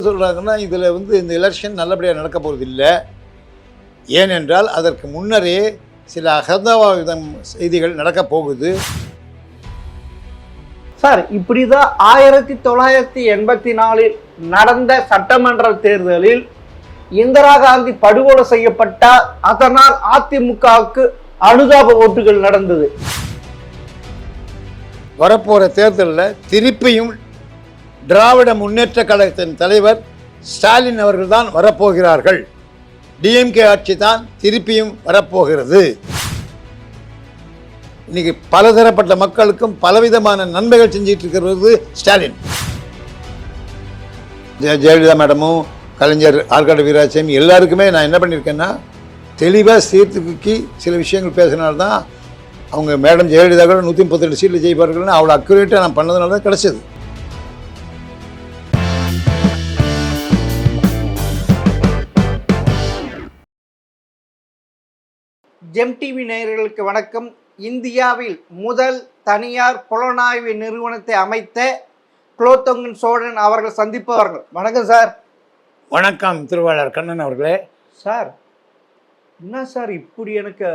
சொல்றாங்கன்னா இதில் இந்த எலெக்ஷன் நல்லபடியாக நடக்க போகிறது இல்லை. ஏனென்றால் அதற்கு முன்னரே சில அகம்பாவிதம் செய்திகள் நடக்கப் போகுது. சார், இப்படிதான் 1984 நடந்த சட்டமன்ற தேர்தலில் இந்திரா காந்தி படுகொலை செய்யப்பட்டார். அதனால் அதிமுகவுக்கு அனுதாப ஓட்டுகள் நடந்தது. வரப்போகிற தேர்தலில் திருப்பியும் திராவிட முன்னேற்ற கழகத்தின் தலைவர் ஸ்டாலின் அவர்கள் தான் வரப்போகிறார்கள். டிஎம்கே ஆட்சி தான் திருப்பியும் வரப்போகிறது. இன்னைக்கு பலதரப்பட்ட மக்களுக்கும் பலவிதமான நன்மைகள் செஞ்சிட்டு இருக்கிறது ஸ்டாலின். ஜெயலலிதா மேடமும் கலைஞர் ஆற்காடு வீராசாமி எல்லாருக்குமே நான் என்ன பண்ணியிருக்கேன்னா தெளிவாக சீர்திருத்தி சில விஷயங்கள் பேசினால்தான் அவங்க மேடம் ஜெயலலிதா கூட 132 சீட்டில் ஜெயிப்பார்கள்னு அவ்வளோ அக்யூரேட்டாக நான் பண்ணதுனால தான் கிடச்சிது. ஜெம் டிவி நேயர்களுக்கு வணக்கம். இந்தியாவில் முதல் தனியார் புலனாய்வு நிறுவனத்தை அமைத்த குலோத்துங்கன் சோழன் அவர்கள் சந்திப்பவர்கள். வணக்கம் சார். வணக்கம் திருவாளர் கண்ணன் அவர்களே. சார், என்ன சார் இப்படி எனக்கு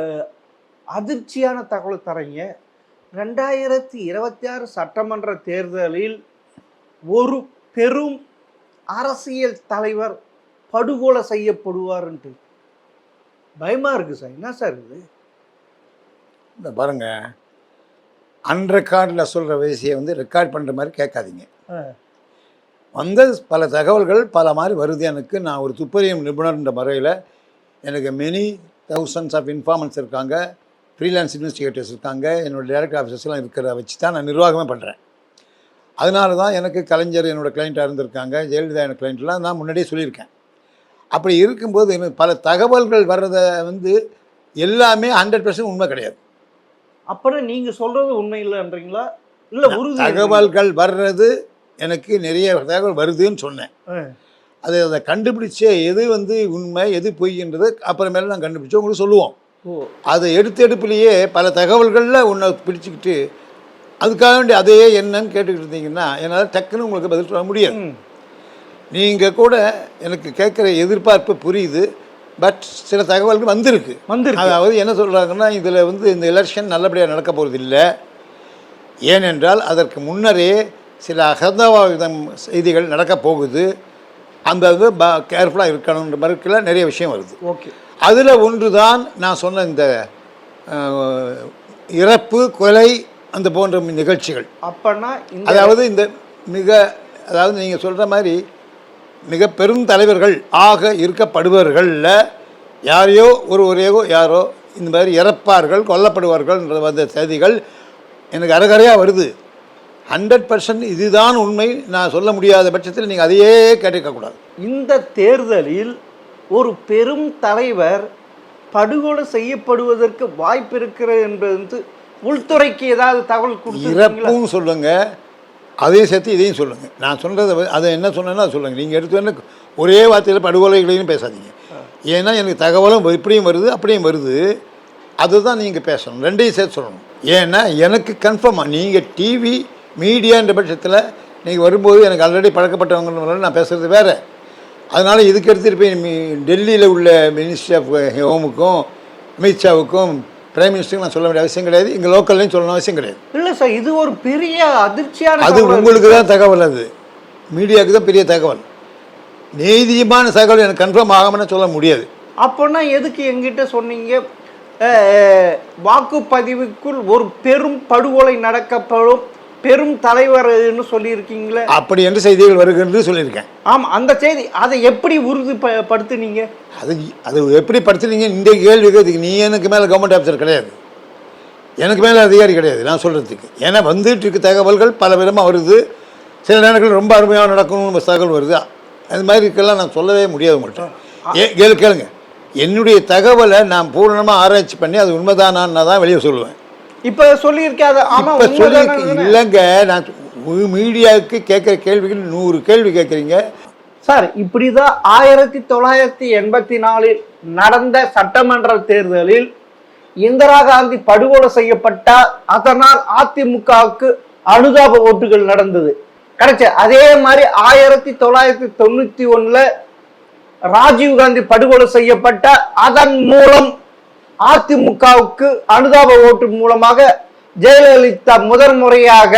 அதிர்ச்சியான தகவல் தரீங்க? 2026 சட்டமன்ற தேர்தலில் ஒரு பெரும் அரசியல் தலைவர் படுகொலை செய்யப்படுவார்ன்ட்டு பயமா இருக்கு சார். என்ன சார் இது? இந்த பாருங்க, அன்ரெக்கார்டில் சொல்கிற விஷயம் ரெக்கார்ட் பண்ணுற மாதிரி கேட்காதீங்க. பல தகவல்கள் பல மாதிரி வருது. எனக்கு நான் ஒரு துப்பறியும் நிபுணர்ன்ற முறையில் எனக்கு மெனி தௌசண்ட்ஸ் ஆஃப் இன்ஃபார்மன்ஸ் இருக்காங்க, ஃப்ரீலான்ஸ் இன்வெஸ்டிகேட்டர்ஸ் இருக்காங்க, என்னோடய டைரக்டர் ஆஃபீஸர்ஸ்லாம் இருக்கிற வச்சு தான் நான் நிர்வாகமே பண்ணுறேன். அதனால தான் எனக்கு கலைஞர் என்னோடய கிளைண்ட்டாக இருந்திருக்காங்க, ஜெயலலிதா என்னோட கிளைண்ட்லாம் நான் முன்னாடியே சொல்லியிருக்கேன். அப்படி இருக்கும்போது எனக்கு பல தகவல்கள் வர்றதை எல்லாமே 100% உண்மை கிடையாது. அப்புறம் நீங்கள் சொல்கிறது உண்மை இல்லைன்றீங்களா? இல்லை, உறுதி தகவல்கள் வர்றது எனக்கு நிறைய தகவல் வருதுன்னு சொன்னேன். அதை கண்டுபிடிச்சே எது உண்மை எது பொய்ன்றது அப்புறமேல நான் கண்டுபிடிச்சோம் உங்களுக்கு சொல்லுவோம். அதை எடுப்பிலேயே பல தகவல்களில் ஒன்றை பிடிச்சிக்கிட்டு அதுக்காக வேண்டி அதையே என்னன்னு கேட்டுக்கிட்டு இருந்தீங்கன்னா என்னால் டக்குன்னு உங்களுக்கு பதில் சொல்ல முடியாது. நீங்கள் கூட எனக்கு கேட்குற எதிர்பார்ப்பு புரியுது. பட் சில தகவல்கள் வந்திருக்கு. அதாவது என்ன சொல்கிறாங்கன்னா இதில் இந்த எலெக்ஷன் நல்லபடியாக நடக்க போகிறது இல்லை. ஏனென்றால் அதற்கு முன்னரே சில அகம்பாவிதம் செய்திகள் நடக்கப் போகுது. அந்த கேர்ஃபுல்லாக இருக்கணுன்ற மாதிரிக்குள்ள நிறைய விஷயம் வருது. ஓகே, அதில் ஒன்று தான் நான் சொன்ன இந்த இறப்பு கொலை அந்த போன்ற நிகழ்ச்சிகள். அப்போனா அதாவது அதாவது நீங்கள் சொல்கிற மாதிரி மிக பெரும் தலைவர்கள் ஆக இருக்கப்படுபவர்களில் யாரையோ யாரோ இந்த மாதிரி இறப்பார்கள் கொல்லப்படுவார்கள்ன்ற செய்திகள் எனக்கு அரைகுறையாக வருது. 100% இதுதான் உண்மை நான் சொல்ல முடியாத பட்சத்தில் நீங்கள் அதையே கேட்டுக்கக்கூடாது. இந்த தேர்தலில் ஒரு பெரும் தலைவர் படுகொலை செய்யப்படுவதற்கு வாய்ப்பு இருக்கிறது என்பது உள்துறைக்கு ஏதாவது தகவல் கொடுத்து இறப்பும் சொல்லுங்கள், அதையும் சேர்த்து இதையும் சொல்லுங்கள். நான் சொல்கிறத அதை என்ன சொன்னேன்னா அதை சொல்லுங்கள். நீங்கள் எடுத்து ஒரே வார்த்தையில் படுகொலைகளையும் பேசாதீங்க. ஏன்னா எனக்கு தகவலும் இப்படியும் வருது அப்படியும் வருது. அதுதான் நீங்கள் பேசணும், ரெண்டையும் சேர்த்து சொல்லணும். ஏன்னா எனக்கு கன்ஃபார்மாக நீங்கள் டிவி மீடியான்ற பட்சத்தில் நீங்கள் வரும்போது எனக்கு ஆல்ரெடி பழக்கப்பட்டவங்க நான் பேசுகிறது வேறு. அதனால் இதுக்கு எடுத்துகிட்டு போய் டெல்லியில் உள்ள மினிஸ்ட்ரி ஆஃப் ஹோமுக்கும் அமித்ஷாவுக்கும் பிரைம் மினிஸ்டருக்கு நான் சொல்ல வேண்டிய அவசியம் கிடையாது. இங்கே லோக்கல்லையும் சொல்லணும் அவசியம் கிடையாது. இல்லை சார், இது ஒரு பெரிய அதிர்ச்சியான அது உங்களுக்கு தான் தகவல். அது மீடியாவுக்கு தான் பெரிய தகவல். நீதியமான தகவல் எனக்கு கன்ஃபார்ம் ஆகாமன்னு சொல்ல முடியாது. அப்போனா எதுக்கு எங்கிட்ட சொன்னீங்க வாக்குப்பதிவுக்குள் ஒரு பெரும் படுகொலை நடக்கப்படும் பெரும் தலைவர்னு சொல்லியிருக்கீங்களே? அப்படி என்று செய்திகள் வருகிறது சொல்லியிருக்கேன். ஆமாம், அந்த செய்தி அதை எப்படி உறுதிப்படுத்துனீங்க? அது எப்படி படுத்துனீங்க இந்த கேள்விக்கு நீ எனக்கு மேலே கவர்மெண்ட் ஆஃபீஸர் கிடையாது, எனக்கு மேலே அதிகாரி கிடையாது நான் சொல்கிறதுக்கு. ஏன்னா வந்துட்டு இருக்க தகவல்கள் பல விதமாக வருது. சில நேரங்கள் ரொம்ப அருமையாக நடக்கணும்னு தகவல் வருது. அது மாதிரி இருக்கலாம் நான் சொல்லவே முடியாது உங்கள்கிட்ட. கேளுங்க, என்னுடைய தகவலை நான் பூரணமாக ஆராய்ச்சி பண்ணி அது உண்மைதானான்னு தான் வெளியே சொல்லுவேன். இப்போ சொல்லியிருக்காது. ஆமாம், இல்லைங்க, நான் மீடியாவுக்கு கேட்குற கேள்விகள் 100 கேள்வி கேட்குறீங்க சார். இப்படி தான் 1984 நடந்த சட்டமன்ற தேர்தலில் இந்திரா காந்தி படுகொலை செய்யப்பட்டார். அதனால் அதிமுகவுக்கு அனுதாப ஓட்டுகள் நடந்தது. கிடைச்ச அதே மாதிரி 1991 ராஜீவ்காந்தி படுகொலை செய்யப்பட்ட அதன் மூலம் அதிமுகவுக்கு அனுதாப ஓட்டு மூலமாக ஜெயலலிதா முறையாக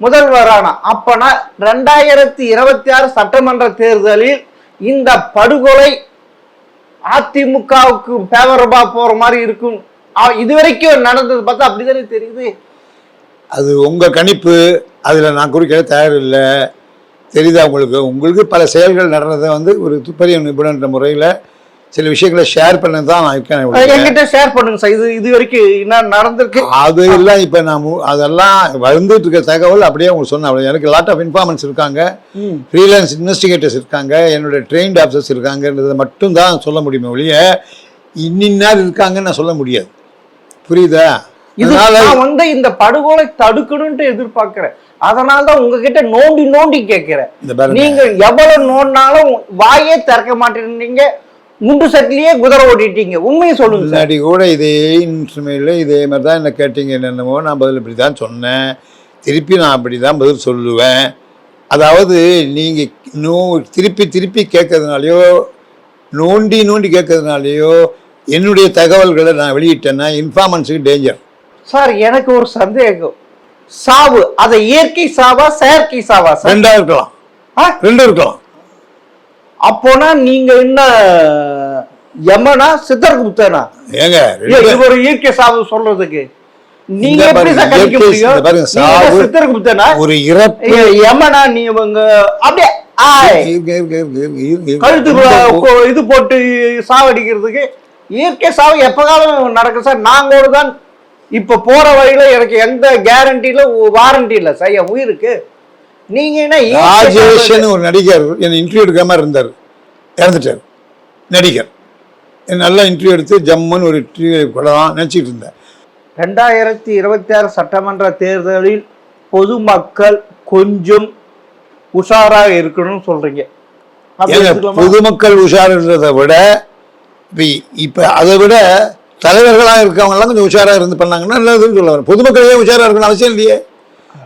முதல்வரான அப்பனா 2026 சட்டமன்ற தேர்தலில் இந்த படுகொலை அதிமுகவுக்கு ஃபேவரபா போற மாதிரி இருக்கும். இதுவரைக்கும் நடந்தது பார்த்தா அப்படிதானே தெரியுது. அது உங்க கணிப்பு, அதுல நான் குறிக்க தயாரில்லை. தெரியுதா உங்களுக்கு பல செயல்கள் நடந்ததை வந்து ஒரு துப்பறிய நிபுணர் முறையில் சில விஷயங்களை ஷேர் பண்ண தான் நான் இருக்கேன். என்கிட்ட ஷேர் பண்ணுங்க சார், இது வரைக்கும் என்ன நடந்திருக்கு அது எல்லாம் இப்போ நான் அதெல்லாம் வந்துட்டு இருக்க தகவல் அப்படியே உங்களுக்கு சொன்னேன். எனக்கு லாட் ஆஃப் இன்ஃபார்மன்ஸ் இருக்காங்க, ஃப்ரீலான்ஸ் இன்வெஸ்டிகேட்டர்ஸ் இருக்காங்க, என்னுடைய ட்ரெயின்ட் ஆஃபீஸர்ஸ் இருக்காங்கன்றதை மட்டும் தான் சொல்ல முடியுமே ஒழிய இன்னின்னார் இருக்காங்கன்னு நான் சொல்ல முடியாது. புரியுதா? இதனால வந்து இந்த படுகொலை தடுக்கணும்னு எதிர்பார்க்கிறேன். அதனாலதான் உங்ககிட்ட நோண்டி கேட்கிறேன். நீங்க எவ்வளவு நோண்டினாலும் வாயே திறக்க மாட்டேங்க, முண்டு சட்டிலேயே குதிரை ஓட்டிட்டீங்க. உண்மையை சொல்லுங்க. முன்னாடி கூட இதே இன்ஸ்ட்ருமெண்ட்ல இதே மாதிரி தான் என்ன கேட்டீங்க, என்னென்னமோ நான் பதில் இப்படி தான் சொன்னேன், திருப்பி நான் அப்படி தான் பதில் சொல்லுவேன். அதாவது நீங்கள் திருப்பி கேட்கறதுனாலையோ நோண்டி கேட்கறதுனாலையோ என்னுடைய தகவல்களை நான் வெளியிட்டேன்னா இன்ஃபார்மன்ஸுக்கு டேஞ்சர். சார் எனக்கு ஒரு சந்தேகம், சாவு அதை இயற்கை சாவா செயற்கை சாவா? ரெண்டா இருக்கலாம், ரெண்டும் இருக்கலாம். அப்போனா நீங்க என்ன யமனா சித்தர்குப்தனா? ஏங்க ஒரு இயற்கை சாவு சொல்றதுக்கு நீங்க எப்படி கணிக்க முடியும்? சித்தர்குப்தனா ஒரு இறப்பு யமனா? நீங்க அப்படியே கழுத்து இது போட்டு சாவடிக்கிறதுக்கு இயற்கை சாவு எப்பகாலம் நடக்கும் சார். நாங்களோட தான் இப்ப போற வழியில எனக்கு எந்த கேரண்டில வாரண்டி இல்ல செய்ய உயிருக்கு. நீங்க என்ன ராஜேஷன் ஒரு நடிகர் என்ன இன்டர்வியூ எடுக்கிற மாதிரி இருந்தார், இறந்துட்டார். நடிகர் நல்லா இன்டர்வியூ எடுத்து ஜம்முன்னு ஒரு படம் நினைச்சிட்டு இருந்தேன். 2026 சட்டமன்ற தேர்தலில் பொதுமக்கள் கொஞ்சம் உஷாராக இருக்கணும்னு சொல்றீங்க. பொதுமக்கள் உஷாருன்றதை விட இப்ப அதை விட தலைவர்களாக இருக்கவங்க எல்லாம் கொஞ்சம் உஷாரா இருந்து பண்ணாங்கன்னா நல்லதுன்னு சொல்ல வரேன். பொதுமக்களே உஷாரா இருக்கணும் அவசியம் இல்லையே.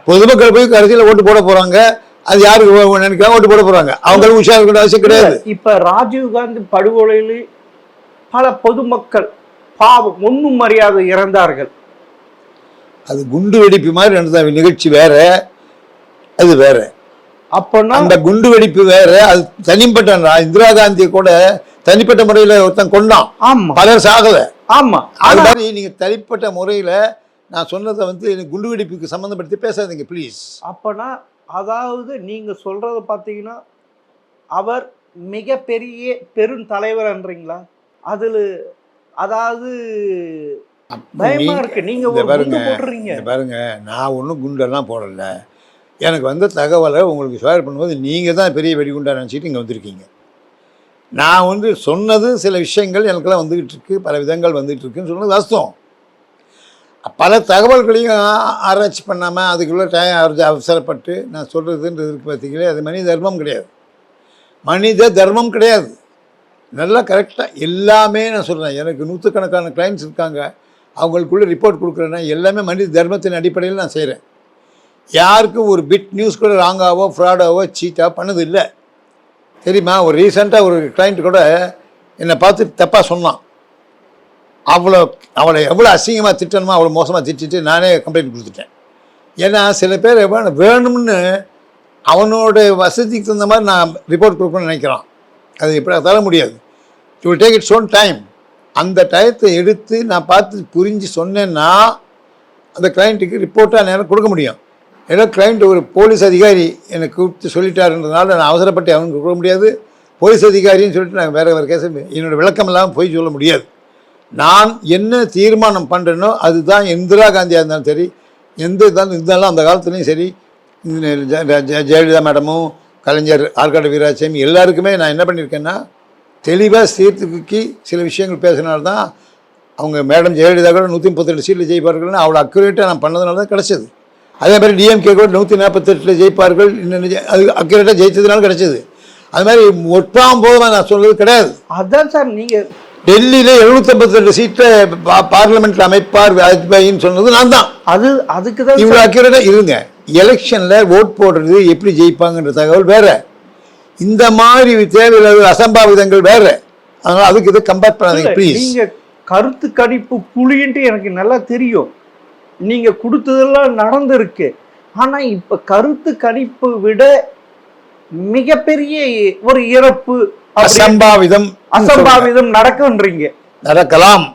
பொதுமக்கள் போய் கடைசியில் ஓட்டு போட போறாங்க, அது யாருக்கு நினைக்கிறாங்க ஓட்டு போட போறாங்க, அவங்களும் உஷாரா இருக்கணும் அவசியம் கிடையாது. இப்ப ராஜீவ்காந்தி படுகொலையில் பல பொதுமக்கள் பாவம் ஒன்னும் மரியாதை இறந்தார்கள். அது குண்டு வெடிப்பு மாதிரி நடந்த நிகழ்ச்சி வேற, அது வேற. அப்போனா அந்த குண்டு வெடிப்பு வேற, அது தனிப்பட்ட இந்திரா காந்தியை கூட தனிப்பட்ட முறையில ஒருத்தன் கொண்டான், பலர் சாகல. ஆமா, அது மாதிரி நீங்க தனிப்பட்ட முறையில நான் சொன்னதை வந்து குண்டு வெடிப்புக்கு சம்பந்தப்படுத்தி பேசாதீங்க ப்ளீஸ். அப்பனா அதாவது நீங்க சொல்றத பாத்தீங்கன்னா அவர் மிகப்பெரிய பெரும் தலைவர்ன்றீங்களா? அதுல அதாவது பயமா இருக்கு. நீங்க பாருங்க, நான் ஒன்றும் குண்டெல்லாம் போடல. எனக்கு வந்த தகவலை உங்களுக்கு ஷேர் பண்ணும்போது நீங்கள் தான் பெரிய வெடிகுண்டா நினச்சிட்டு இங்கே வந்திருக்கீங்க. நான் வந்து சொன்னது சில விஷயங்கள் எனக்கெல்லாம் வந்துக்கிட்டு இருக்கு, பல விதங்கள் வந்துகிட்டு இருக்குன்னு சொன்னது வாஸ்தவம். பல தகவல்களையும் ஆராய்ச்சி பண்ணாமல் அதுக்குள்ளே அவசரப்பட்டு நான் சொல்கிறதுன்றது இருக்கு பார்த்தீங்களே, அது மனித தர்மம் கிடையாது. மனித தர்மம் கிடையாது. நல்லா கரெக்டாக எல்லாமே நான் சொல்கிறேன். எனக்கு நூற்றுக்கணக்கான கிளைண்ட்ஸ் இருக்காங்க, அவங்களுக்குள்ளே ரிப்போர்ட் கொடுக்குறேன்னா எல்லாமே மனித தர்மத்தின் அடிப்படையில் நான் செய்கிறேன். யாருக்கும் ஒரு பிட் நியூஸ் கூட ராங்காவோ ஃப்ராடாவோ சீட்டாக பண்ணது இல்லை, தெரியுமா? ஒரு ரீசெண்டாக ஒரு கிளைண்ட் கூட என்னை பார்த்து தப்பாக சொன்னான். அவளை எவ்வளோ அசிங்கமாக திட்டணுமோ அவ்வளோ மோசமாக திட்டிட்டு நானே கம்ப்ளைண்ட் கொடுத்துட்டேன். ஏன்னா சில பேர் வேணும்னு அவனோட வசதிக்கு தகுந்த மாதிரி நான் ரிப்போர்ட் கொடுக்கணும்னு நினைக்கிறான். அது எப்படி தர முடியாது. You will take its own time. அந்த டயத்தை எடுத்து நான் பார்த்து புரிஞ்சு சொன்னேன்னா அந்த கிளைண்ட்டுக்கு ரிப்போர்ட்டாக நேரம் கொடுக்க முடியும். ஏன்னா கிளைண்ட் ஒரு போலீஸ் அதிகாரி என்னை கூப்பிட்டு சொல்லிட்டாருன்றதுனால நான் அவசரப்பட்டு அவனுக்கு கொடுக்க முடியாது. போலீஸ் அதிகாரின்னு சொல்லிட்டு நாங்கள் வேறு கேஸ் என்னோடய விளக்கம் இல்லாமல் போய் சொல்ல முடியாது. நான் என்ன தீர்மானம் பண்ணுறேனோ அதுதான். இந்திரா காந்தியாக இருந்தாலும் சரி, எந்த இருந்தாலும் அந்த காலத்துலேயும் சரி, ஜெயலலிதா மேடமும் கலைஞர் ஆற்காடு வீராசாமி எல்லாருக்குமே நான் என்ன பண்ணியிருக்கேன்னா தெளிவாக சீர்திருத்தி சில விஷயங்கள் பேசினால்தான் அவங்க மேடம் ஜெயலலிதா கூட 138 சீட்டில் ஜெயிப்பார்கள்னு அவ்வளோ அக்யூரேட்டாக நான் பண்ணதுனால தான் கிடச்சிது. அதே மாதிரி டிஎம்கே கூட 148 ஜெயிப்பார்கள், இன்னும் அது அக்யூரேட்டாக ஜெயிச்சதுனால கிடச்சிது. அது மாதிரி ஒட்டாம் போதும் நான் சொல்றது கிடையாது. அதான் சார் நீங்கள் டெல்லியில் 752 சீட்டில் பார்லிமெண்ட்டில் அமைப்பார் வாஜ்பாயின்னு சொன்னது நான் தான். அதுக்கு தான் இவ்வளோ அக்யூரேட்டாக இருங்க. எலெக்ஷனில் ஓட் போடுறது எப்படி ஜெயிப்பாங்கன்ற தகவல் வேற, இந்த மாதிரி தேவையில்லாத அசம்பாவிதங்கள் வேற. அதனால அதுக்கு இதை கம்பேர் பண்ணாதீங்க ப்ளீஸ். நீங்க கருத்து கணிப்பு புலின்ட்டு எனக்கு நல்லா தெரியும், நீங்க கொடுத்ததெல்லாம் நடந்திருக்கு. ஆனா இப்ப கருத்து கணிப்பு விட மிகப்பெரிய ஒரு இறப்பு, அசம்பாவிதம் நடக்கும்ன்றீங்க. நடக்கலாம்,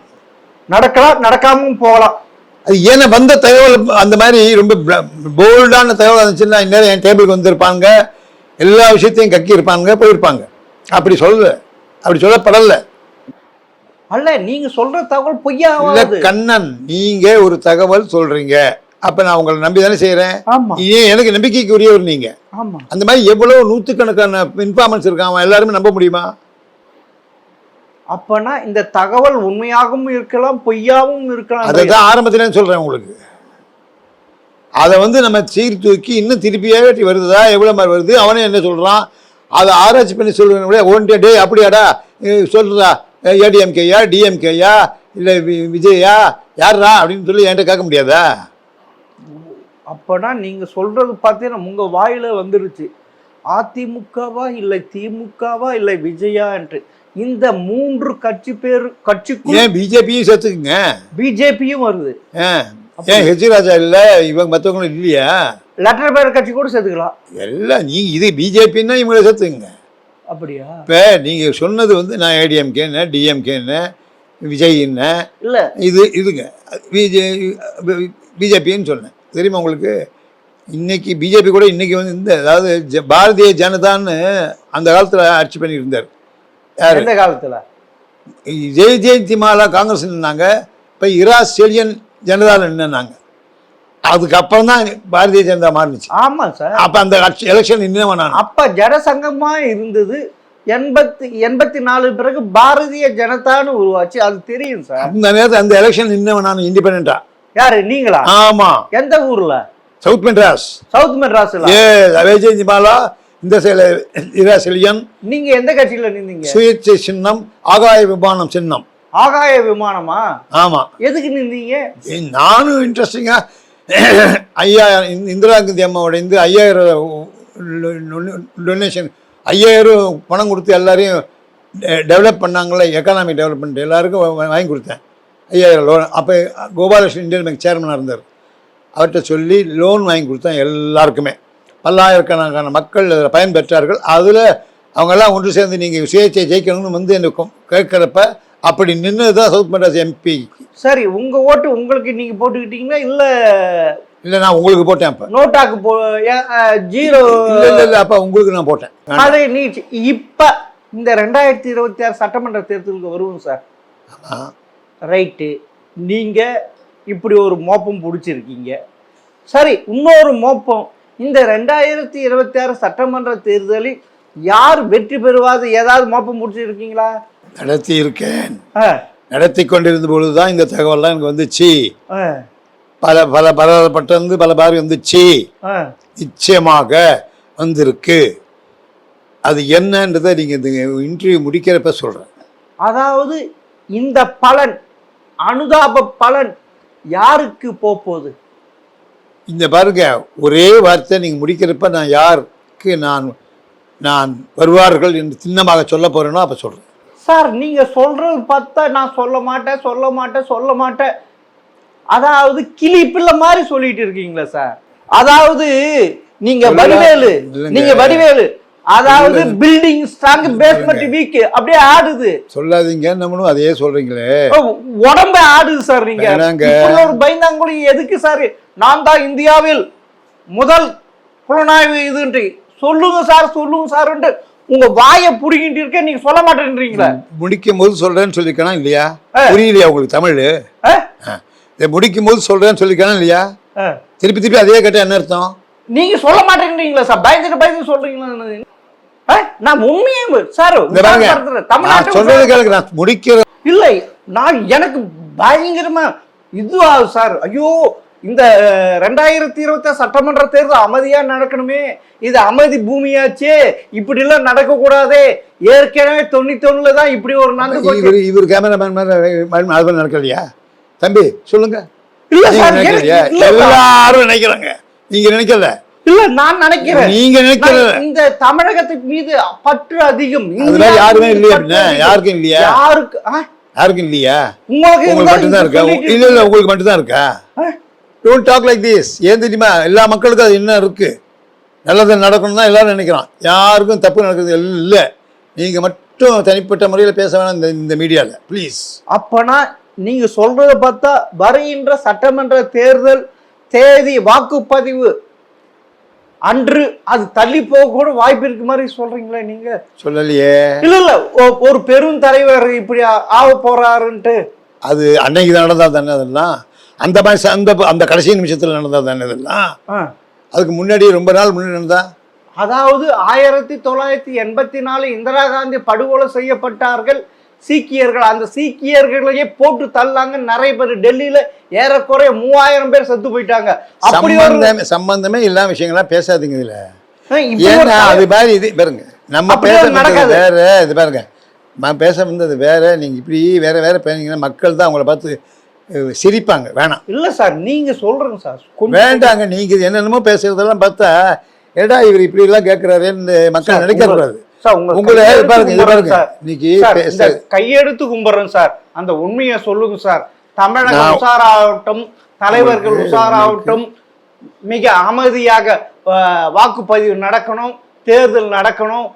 நடக்காமலும் போகலாம். அது ஏன்னா வந்த தகவல் அந்த மாதிரி ரொம்ப போல்டான தகவல் இருந்துச்சுன்னா இந்நேரம் என் டேபிளுக்கு வந்திருப்பாங்க, எல்லா விஷயத்தையும் கக்கி இருப்பாங்க, போயிருப்பாங்க. அப்படி சொல்லப்படல. அல்ல, நீங்க சொல்ற தகவல் பொய்யா கண்ணன், நீங்க ஒரு தகவல் சொல்றீங்க, அப்ப நான் உங்களை நம்பி தானே செய்யறேன். ஏன் எனக்கு நம்பிக்கைக்குரியவர் நீங்க. அந்த மாதிரி எவ்வளவு நூற்றுக்கணக்கான இன்ஃபார்மன்ஸ் இருக்கான், எல்லாருமே நம்ப முடியுமா? அப்பனா இந்த தகவல் உண்மையாகவும் இருக்கலாம், பொய்யாவும் இருக்கலாம். அதான் ஆரம்பத்திலே சொல்றேன் உங்களுக்கு. அதை நம்ம சீர்தூக்கி இன்னும் திருப்பியே வருதா, எவ்வளவு மாதிரி வருது, அவனே என்ன சொல்றான், அதை ஆராய்ச்சி பண்ணி சொல்றேன். ஒன் டே அப்படியாடா சொல்றா, ஏடிஎம்கேயா டிஎம்கேயா இல்லை விஜயா யாரா அப்படின்னு சொல்லி என்கிட்ட கேட்க முடியாதா? அப்பனா நீங்க சொல்றது பார்த்தீங்கன்னா உங்க வாயில வந்துருச்சு, அதிமுகவா இல்லை திமுகவா இல்லை விஜயா என்று. இந்த 3 கட்சிக்கு ஏன் பிஜேபியும் சேர்த்துக்குங்க, பிஜேபியும் வருது. ஏன் ஹெச் ராஜா இல்ல, இவங்க மற்றவங்களும் இல்லையா? லெட்டர் பேர் கட்சி கூட சேர்த்துக்கலாம் எல்லாம். நீங்க இது பிஜேபின்னா இவங்களை சேர்த்துக்குங்க. அப்படியா? இப்போ நீங்க சொன்னது நான் ஏடிஎம்கேன்னு டிஎம்கேன்னு விஜய்ன்னு இல்லை, இதுங்க பிஜேபின்னு சொன்னேன். தெரியுமா உங்களுக்கு? இன்னைக்கு பிஜேபி கூட இன்னைக்கு இந்த அதாவது பாரதிய ஜனதான்னு அந்த காலத்தில் ஆட்சி பண்ணிட்டு இருந்தார். யார் எந்த காலத்தில்? ஜெயந்திமாலா காங்கிரஸ் நின்னாங்க, இப்போ இரா செலியன் ஜனதாவில் நின்னாங்க. அதுக்கப்புறம் தான் பாரதிய ஜனதா மாறிச்சு. ஆமா சார். அப்ப அந்த எலெக்ஷன் இன்னும் அப்ப ஜனசங்கமா இருந்தது. 84 பிறகு பாரதிய ஜனதான்னு உருவாச்சு, அது தெரியும் சார். அந்த நேரத்தில் அந்த எலெக்ஷன் இன்னும் இண்டிபெண்டா. யாரு நீங்களா? ஆமா. எந்த ஊர்ல? சவுத் மெட்ராஸ். சவுத் மெட்ராஸ்ல. ஜெயந்திமாலா, இந்த இரா செலியன். நீங்க எந்த கட்சியில நின்னீங்க? சுயேட்சை சின்னம், ஆகாய விமானம் சின்னம். ஆகாய விமானமா? ஆமா. எதுக்கு நின்றீங்க? நானும் இன்ட்ரெஸ்டிங்கா 5000 இந்திரா காந்தி அம்மாவோட 5000 டொனேஷன், 5000 பணம் கொடுத்து எல்லாரையும் டெவலப் பண்ணாங்களே, எக்கனாமிக் டெவலப்மெண்ட் எல்லாருக்கும் வாங்கி கொடுத்தேன் 5000 லோன். அப்போ கோபாலகிருஷ்ணன் இந்தியன் பேங்க் சேர்மனாக இருந்தார். அவர்கிட்ட சொல்லி லோன் வாங்கி கொடுத்தேன் எல்லாருக்குமே. பல்லாயிரக்கணக்கான மக்கள் அதில் பயன்பெற்றார்கள். அதில் அவங்கெல்லாம் ஒன்று சேர்ந்து நீங்கள் சுயேட்சை ஜெயிக்கணும்னு எனக்கு கேட்குறப்ப அப்படி நின்று தான் சவுத் மெட்ராஸ் எம்பி. சரி, உங்க ஓட்டு உங்களுக்கு நீங்க போட்டுக்கிட்டீங்களா? இல்லை நான் உங்களுக்கு போட்டேன். அப்போ நோட்டாக்கு 0. இல்லை அப்போ உங்களுக்கு நான் போட்டேன். அதே நீ இப்போ இந்த 2026 சட்டமன்ற தேர்தலுக்கு வருவோம் சார். ரைட்டு, நீங்க இப்படி ஒரு மோப்பம் பிடிச்சிருக்கீங்க. சரி, இன்னொரு மோப்பம், இந்த 2026 சட்டமன்ற தேர்தலில் யார் வெற்றி பெறுவாது ஏதாவது மோப்பம் பிடிச்சிருக்கீங்களா? நடத்தி இருக்கேன். நடத்தி கொண்டிருந்த பொழுதுதான் இந்த தகவல்லாம் எனக்கு வந்துச்சு. பல பாரி வந்துச்சு, நிச்சயமாக வந்திருக்கு. அது என்னன்றதை நீங்க இந்த இன்டர்வியூ முடிக்கிறப்ப சொல்றேன். அதாவது இந்த பலன், அனுதாப பலன் யாருக்கு போகுது? இந்த பாருங்க, ஒரே வார்த்தை நீங்க முடிக்கிறப்ப நான் யாருக்கு நான் வருவார்கள் என்று சின்னமாக சொல்ல போறேனோ அப்ப சொல்றேன். சார், நீங்க சொல்றது பார்த்தா நான் சொல்ல மாட்டேன். அதாவது கிளி பிள்ளை மாதிரி சொல்லிட்டு இருக்கீங்களா சார்? அதாவது நீங்க வடிவேலு அதாவது பில்டிங் ஸ்ட்ராங் பேஸ்மெண்ட் வீக் அப்படியே ஆடுது. சொல்லாதீங்க, நம்மளும் அதே சொல்றீங்களே. உடம்ப ஆடுது சார். நீங்க ஒரு பயந்தாங்குழி எதுக்கு சார்? நான் தான் இந்தியாவில் முதல் புலனாய்வு இதுன்ட்டு சொல்லுங்க சார் உங்க வாயை புடிங்கிட்டு இருக்க, நீங்க சொல்ல மாட்டேன்றீங்களா? முடிக்கும் போது சொல்றேன்னு சொல்லிருக்கேனா இல்லையா? புரியலையா உங்களுக்கு தமிழ்? முடிக்கும் போது சொல்றேன்னு சொல்லிருக்கேனா இல்லையா? திருப்பி அதே கேட்ட என்ன அர்த்தம்? நீங்க சொல்ல மாட்டேன்றீங்களா சார்? பயந்துட்டு சொல்றீங்களா? நான் உண்மையே சார் தமிழ்நாட்டு சொல்றது கேளுங்க, நான் முடிக்கிறேன். இல்லை, நான் எனக்கு பயங்கரமா இது ஆகுது சார். ஐயோ, இந்த 2026 சட்டமன்ற தேர்தல் அமைதியா நடக்கணுமே, இது அமைதி பூமியாச்சே, இப்படி எல்லாம் நடக்க கூடாதே. ஏற்கனவே 91 தான் இப்படி ஒரு இவர் கேமராமேன் நடக்கலையா? தம்பி சொல்லுங்க. இல்ல சார், எல்லாரும் நினைக்கிறாங்க நீங்க நினைக்கல. இல்ல நான் நினைக்கிறேன். நீங்க நினைக்கிற இந்த தமிழகத்தின் மீது பற்று அதிகம். அதுல யாருமே இல்லையா? அப்படின்னா யாருக்கும் இல்லையா? யாருக்கும் இல்லையா? உங்களுக்கு மட்டும்தான் இருக்கா? இல்ல இல்ல, உங்களுக்கு மட்டும்தான் இருக்கா? Don't talk like this. ஏன் தெரியுமா? எல்லா மக்களுக்கும் அது என்ன இருக்கு, நல்லது நடக்கணும் தான் எல்லாரும் நினைக்கிறான். யாருக்கும் தப்பு நடக்கிறது இல்லை. நீங்க மட்டும் தனிப்பட்ட முறையில் பேச வேணாம் இந்த மீடியாவில் ப்ளீஸ். அப்பனா நீங்க சொல்றத பார்த்தா வருகின்ற சட்டமன்ற தேர்தல் தேதி வாக்குப்பதிவு அன்று அது தள்ளி போக கூட வாய்ப்பு இருக்கு மாதிரி சொல்றீங்களா? நீங்க சொல்லலையே. இல்ல இல்ல, ஒரு பெரும் தலைவர் இப்படி ஆக போறாருன்ட்டு அது அன்னைக்கு தான் நடந்தா தானே அதெல்லாம்? அந்த மாதிரி அந்த கடைசி நிமிஷத்துல நடந்தா தானே இதெல்லாம்? அதுக்கு முன்னாடி ரொம்ப நாள் முன்னாடி நடந்தா. அதாவது 1984 இந்திரா காந்தி படுகொலை செய்யப்பட்டார்கள் சீக்கியர்கள். அந்த சீக்கியர்களையே போட்டு தள்ளாங்க நிறைய பேர். டெல்லியில ஏறக்குறைய 3000 பேர் செத்து போயிட்டாங்க. சம்பந்தமே இல்லாம விஷயங்கள்லாம் பேசாதீங்க இதுல. ஏன்னா அது மாதிரி இது பாருங்க, நம்ம பேச வேற, இது பாருங்க நான் பேச வந்தது வேற. நீங்க இப்படி வேற வேற பேசுனீங்கன்னா மக்கள் தான் அவங்கள பார்த்து சிரிப்பாங்க. வேணாம். இல்ல சார், நீங்க சொல்றேங்க சார், வேண்டாங்க. நீங்க என்னென்னமோ பேசுறதெல்லாம் பார்த்தா ஏடா இவர் இப்படி எல்லாம் கேட்கிறாருன்னு மக்கள் நினைக்க கூடாது. கையெடுத்து கும்பிடுறேன் சார். அந்த உண்மையை சொல்லுங்க சார். தமிழகம் உஷாராகட்டும், தலைவர்கள் உஷாராகட்டும், மிக அமைதியாக வாக்குப்பதிவு நடக்கணும், தேர்தல் நடக்கணும்.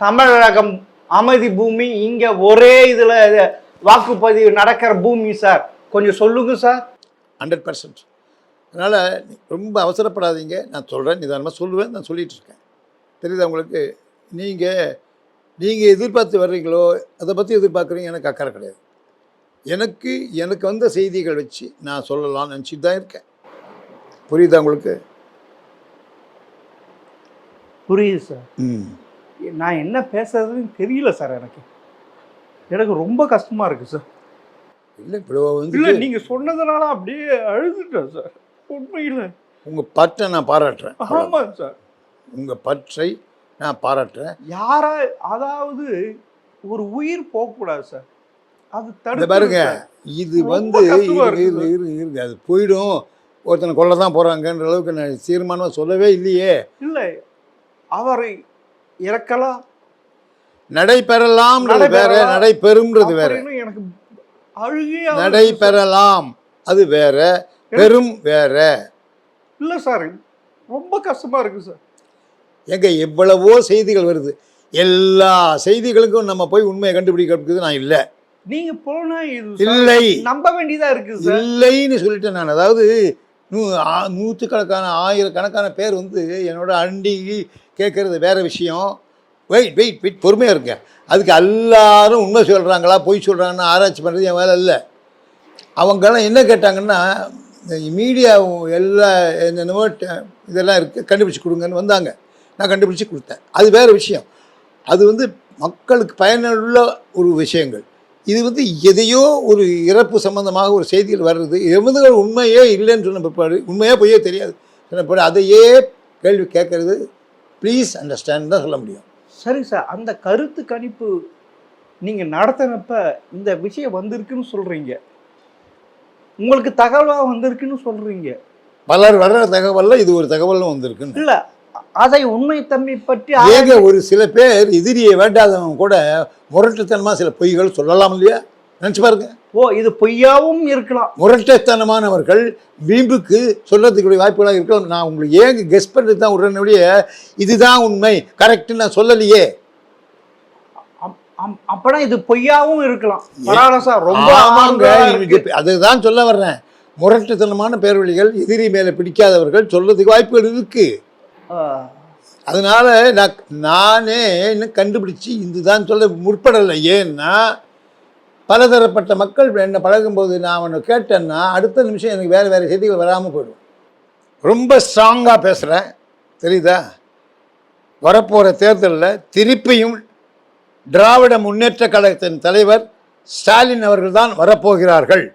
தமிழகம் அமைதி பூமி. இங்க ஒரே இதுல வாக்குப்பதிவு நடக்கிற பூமி சார். கொஞ்சம் சொல்லுங்க சார். 100%. அதனால ரொம்ப அவசரப்படாதீங்க. நான் சொல்றேன், நிதானமாக சொல்லுவேன். நான் சொல்லிட்டு இருக்கேன். தெரியுதா உங்களுக்கு? நீங்கள் எதிர்பார்த்து வர்றீங்களோ அதை பற்றி எதிர்பார்க்குறீங்க. எனக்கு அக்கறை கிடையாது. எனக்கு வந்த செய்திகள் வச்சு நான் சொல்லலாம்னு நினச்சிட்டு தான் இருக்கேன். புரியுதா உங்களுக்கு? புரியுது சார். நான் என்ன பேசுறதுன்னு தெரியல சார். எனக்கு ரொம்ப கஷ்டமாக இருக்குது சார். இல்லை இல்லை, நீங்கள் சொன்னதுனால அப்படியே அழுதுட்டேன் சார். உண்மையில் உங்கள் பற்றை நான் பாராட்டுறேன். ஆமாம் சார், உங்கள் பற்றை நான் பாராட்டுறேன். அதாவது ஒரு உயிர் போகக்கூடாது சார். அது தடுத்து பாருங்க. இது இருக்கு, அது போயிடும். ஒருத்தனை கொல்ல தான் போறாங்கன்ற அளவுக்கு நான் தீர்மானம் சொல்லவே இல்லையே. இல்லை, அவர் இறக்கலாம், நடைபெறலாம் வேற, நடைபெறும்ன்றது வேற. எனக்கு நடைபெறலாம் அது வேற, பெரும் வேற. இல்லை சார், ரொம்ப கஷ்டமா இருக்கு சார். எங்க எவ்வளவோ செய்திகள் வருது. எல்லா செய்திகளுக்கும் நம்ம போய் உண்மையை கண்டுபிடிக்கிறது நான் இல்லை. நீங்க போனா இல்லை, நம்ப வேண்டியதா இருக்கு. இல்லைன்னு சொல்லிட்டேன் நான். அதாவது நூற்றுக்கணக்கான ஆயிரக்கணக்கான பேர் என்னோட அண்டி கேட்கறது வேற விஷயம். வெயிட் பொறுமையாக இருக்க. அதுக்கு எல்லாரும் உண்மை சொல்கிறாங்களா பொய் சொல்கிறாங்கன்னு ஆராய்ச்சி பண்ணுறது என் வேலை இல்லை. அவங்கெல்லாம் என்ன கேட்டாங்கன்னா, மீடியா எல்லா என்னென்னமோ இதெல்லாம் இருக்குது, கண்டுபிடிச்சி கொடுங்கன்னு வந்தாங்க. நான் கண்டுபிடிச்சி கொடுத்தேன். அது வேறு விஷயம். அது மக்களுக்கு பயனுள்ள ஒரு விஷயங்கள். இது எதையோ ஒரு இறப்பு சம்பந்தமாக ஒரு செய்திகள் வர்றது, எவ்வளவு உண்மையே இல்லைன்னு சொன்ன பிற்பாடு, உண்மையாக பொய்யே தெரியாது சொன்ன பிற்பாடு அதையே கேள்வி கேட்கறது ப்ளீஸ் அண்டர்ஸ்டாண்ட் தான் சொல்ல முடியும். சரி சார், அந்த கருத்து கணிப்பு நீங்கள் நடத்தினப்ப இந்த விஷயம் வந்திருக்குன்னு சொல்கிறீங்க, உங்களுக்கு தகவலாக வந்திருக்குன்னு சொல்கிறீங்க. பலர் வர்ற தகவலில் இது ஒரு தகவலும் வந்திருக்குன்னு இல்லை. அதை உண்மை தன்மை பற்றி ஒரு சில பேர் எதிரியை வேண்டாதவங்க கூட முரட்டுத்தனமாக சில பொய்கள் சொல்லலாம் இல்லையா? நினச்சி பாருங்க. இது பொய்யாவும் இருக்கலாம். முரட்டுத்தனமானவர்கள் வீம்புக்கு சொல்றதுக்குரிய வாய்ப்புகளாக இருக்கலாம். நான் உங்களுக்கு ஏங்க கெஸ் பண்ணுறது தான் உடனடியே இதுதான் உண்மை கரெக்டுன்னு நான் சொல்லலையே. அப்பனா இது பொய்யாவும் இருக்கலாம். ரொம்ப அதுதான் சொல்ல வர்றேன். முரட்டுத்தனமான பேர்வழிகள், எதிரி மேலே பிடிக்காதவர்கள் சொல்றதுக்கு வாய்ப்புகள் இருக்கு. அதனால நானே இன்னும் கண்டுபிடிச்சி இதுதான் சொல்ல முற்படலை. ஏன்னா பலதரப்பட்ட மக்கள் என்னை பழகும்போது நான் அவனை கேட்டேன்னா அடுத்த நிமிஷம் எனக்கு வேறு வேறு செய்திகள் வராமல் போயிடும். ரொம்ப ஸ்ட்ராங்காக பேசுகிறேன், தெரியுதா? வரப்போகிற தேர்தலில் திருப்பியும் திராவிட முன்னேற்ற கழகத்தின் தலைவர் ஸ்டாலின் அவர்கள் தான் வரப்போகிறார்கள்.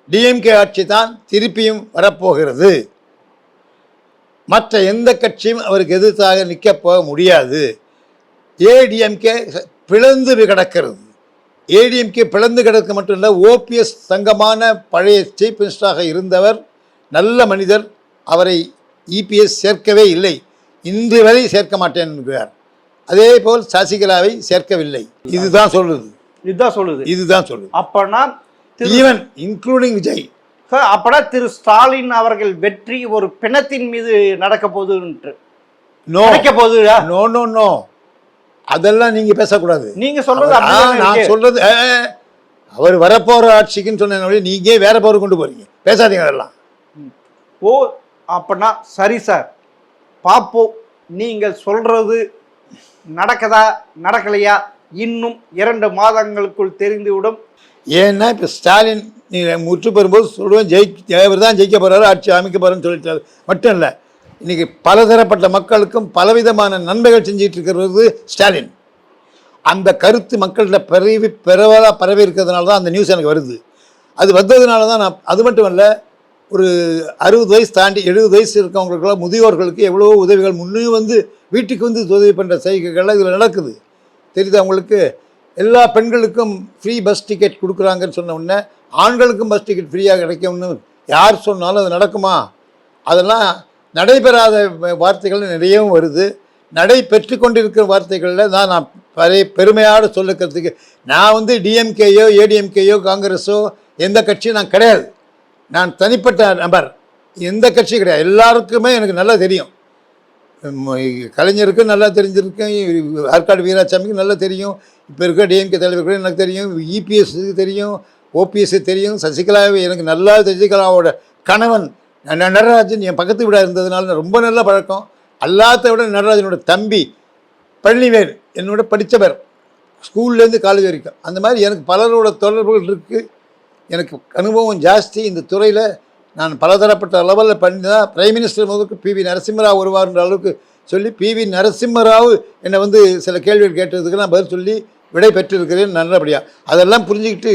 டிஎம்கே ஆட்சி தான் திருப்பியும் வரப்போகிறது. மற்ற எந்த கட்சியும் அவருக்கு எதிர்த்தாக நிற்க போக முடியாது. ஏடிஎம்கே பிளந்து கிடக்கிறது. ஏடிஎம்கே பிளந்து கிடக்க மட்டும் இல்லை, ஓபிஎஸ் தங்கமான பழைய சீஃப் மினிஸ்டராக இருந்தவர், நல்ல மனிதர். அவரை இபிஎஸ் சேர்க்கவே இல்லை, இன்று வரை சேர்க்க மாட்டேன் என்கிறார். அதே போல் சசிகலாவை சேர்க்கவில்லை. இதுதான் சொல்லுது. அப்பனா ஈவன் இன்க்ளூடிங் விஜய். அப்பனா திரு ஸ்டாலின் அவர்கள் வெற்றி ஒரு பிணத்தின் மீது நடக்க போகுது. நோ, அதெல்லாம் நீங்க பேசக்கூடாது. நீங்க சொல்றது நான் சொல்றது அவர் வரப்போற ஆட்சிக்குன்னு சொன்ன நீங்க வேற போற கொண்டு போறீங்க, பேசாதீங்க அதெல்லாம். ஓ அப்பனா சரி சார், பாப்போம் நீங்கள் சொல்றது நடக்கதா நடக்கலையா இன்னும் 2 மாதங்களுக்குள் தெரிந்துவிடும். ஏன்னா இப்போ ஸ்டாலின் நீங்கள் முற்று பெறும்போது சொல்லுவேன், அவர் தான் ஜெயிக்க போகிறாரு, ஆட்சி அமைக்க போகிறேன்னு சொல்லிட்டாரு. மட்டும் இல்லை, இன்றைக்கி பலதரப்பட்ட மக்களுக்கும் பலவிதமான நன்மைகள் செஞ்சிட்டு இருக்கிறது ஸ்டாலின். அந்த கருத்து மக்கள்கிட்ட பரவலாக பரவி இருக்கிறதுனால தான் அந்த நியூஸ் எனக்கு வருது. அது வந்ததுனால தான் நான், அது மட்டும் இல்லை, ஒரு 60 வயசு தாண்டி 70 வயசு இருக்கவங்களுக்கெல்லாம் முதியோர்களுக்கு எவ்வளோ உதவிகள் முன்னே வந்து வீட்டுக்கு வந்து உதவி பண்ணுற செய்கைகள்லாம் இதில் நடக்குது. தெரியுது அவங்களுக்கு. எல்லா பெண்களுக்கும் ஃப்ரீ பஸ் டிக்கெட் கொடுக்குறாங்கன்னு சொன்ன உடனே ஆண்களுக்கும் பஸ் டிக்கெட் ஃப்ரீயாக கிடைக்கும்னு யார் சொன்னாலும் அது நடக்குமா? அதெல்லாம் நடைபெறாத வார்த்தைகள் நிறையவும் வருது. நடைபெற்று கொண்டிருக்கிற வார்த்தைகளில் தான் நான் பெருமையோடு சொல்லுக்கிறதுக்கு, நான் வந்து டிஎம்கேயோ ஏடிஎம்கேயோ காங்கிரஸோ எந்த கட்சியும் நான் கிடையாது. நான் தனிப்பட்ட நபர், எந்த கட்சியும் கிடையாது. எல்லாருக்குமே எனக்கு நல்லா தெரியும். கலைஞருக்கும் நல்லா தெரிஞ்சிருக்கேன், ஆற்காடு வீராசாமிக்கு நல்லா தெரியும், இப்போ இருக்க டிஎம்கே தலைவர்கள் எனக்கு தெரியும், இபிஎஸ்க்கு தெரியும், ஓபிஎஸ்க்கு தெரியும், சசிகலாவை எனக்கு நல்லா, சசிகலாவோட கணவன் நடராஜன் என் பக்கத்து வீடாக இருந்ததுனால ரொம்ப நல்ல பழக்கம். அல்லாத விட நடராஜனோட தம்பி பழனிவேல் என்னோட படித்தவர், ஸ்கூல்லேருந்து காலேஜ் வரைக்கும். அந்த மாதிரி எனக்கு பலரோட தொடர்புகள் இருக்குது. எனக்கு அனுபவம் ஜாஸ்தி இந்த துறையில். நான் பலதரப்பட்ட லெவலில் பண்ணி தான் பிரைம் மினிஸ்டர் முதலுக்கு பிவி நரசிம்மராவ் வருவார்ன்ற அளவுக்கு சொல்லி, பிவி நரசிம்மராவ் என்னை வந்து சில கேள்விகள் கேட்டதுக்கு நான் பதில் சொல்லி விடை பெற்றிருக்கிறேன் நல்லபடியாக. அதெல்லாம் புரிஞ்சுக்கிட்டு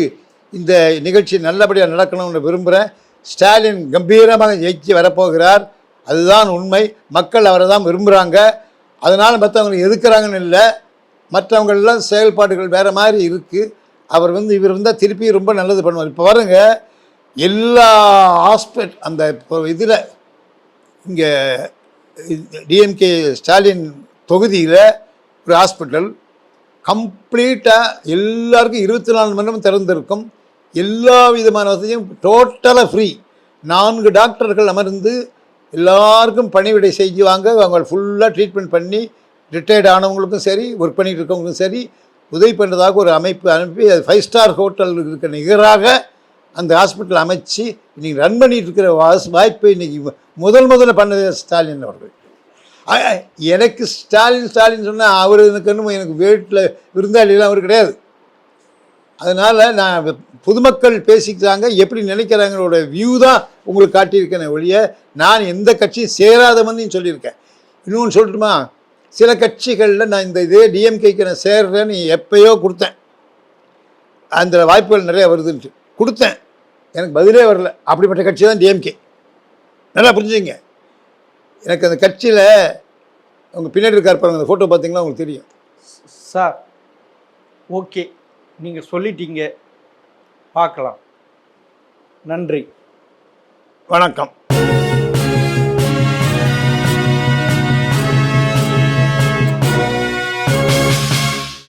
இந்த நிகழ்ச்சி நல்லபடியாக நடக்கணும்னு விரும்புகிறேன். ஸ்டாலின் கம்பீரமாக ஜெயிச்சு வரப்போகிறார், அதுதான் உண்மை. மக்கள் அவரை தான் விரும்புகிறாங்க. அதனால் மற்றவங்களை எதுக்குறாங்கன்னு இல்லை, மற்றவங்களெல்லாம் செயல்பாடுகள் வேறு மாதிரி இருக்குது. இவர் வந்தால் திருப்பி ரொம்ப நல்லது பண்ணுவார். இப்போ வருங்க, எல்லா அந்த இதில் இங்கே டிஎம்கே ஸ்டாலின் தொகுதியில் ஒரு ஹாஸ்பிட்டல் கம்ப்ளீட்டாக எல்லாருக்கும் 24 மணி நேரம் திறந்திருக்கும். எல்லா விதமான வசதியும் டோட்டலாக ஃப்ரீ. 4 டாக்டர்கள் அமர்ந்து எல்லாருக்கும் பணிவிடை செய்வாங்க. அவங்க ஃபுல்லாக ட்ரீட்மெண்ட் பண்ணி ரிட்டையர்ட் ஆனவங்களுக்கும் சரி, ஒர்க் பண்ணிகிட்டு இருக்கவங்களுக்கும் சரி உதவி பண்ணுறதாக ஒரு அமைப்பு அனுப்பி, அது 5 ஸ்டார் ஹோட்டல் இருக்க நிகராக அந்த ஹாஸ்பிட்டல் அமைச்சு இன்றைக்கி ரன் பண்ணிகிட்டு இருக்கிற வாய்ப்பை இன்றைக்கி முதல்ல பண்ணது ஸ்டாலின் அவர்கள். எனக்கு ஸ்டாலின் சொன்னால் அவர் எனக்கு வீட்டில் விருந்தாளிலாம் அவர் கிடையாது. அதனால் நான் பொதுமக்கள் பேசிக்கிறாங்க, எப்படி நினைக்கிறாங்களோட வியூ தான் உங்களுக்கு காட்டியிருக்கேன் ஒழிய நான் எந்த கட்சியும் சேராதவன்னு சொல்லியிருக்கேன். இன்னொன்று சொல்லட்டுமா, சில கட்சிகளில் நான் இதே டிஎம்கேக்கு நான் சேர்றேன்னு எப்பயோ கொடுத்தேன். அந்த வாய்ப்புகள் நிறைய வருதுன்ட்டு கொடுத்தேன், எனக்கு பதிலே வரல. அப்படிப்பட்ட கட்சி தான் டிஎம்கே. நல்லா புரிஞ்சுங்க. எனக்கு அந்த கட்சியில் அவங்க பின்னாடி இருக்கார் பாருங்க, அந்த ஃபோட்டோ பார்த்தீங்களா உங்களுக்கு தெரியும் சார். ஓகே, நீங்கள் சொல்லிட்டீங்க, பார்க்கலாம். நன்றி, வணக்கம்.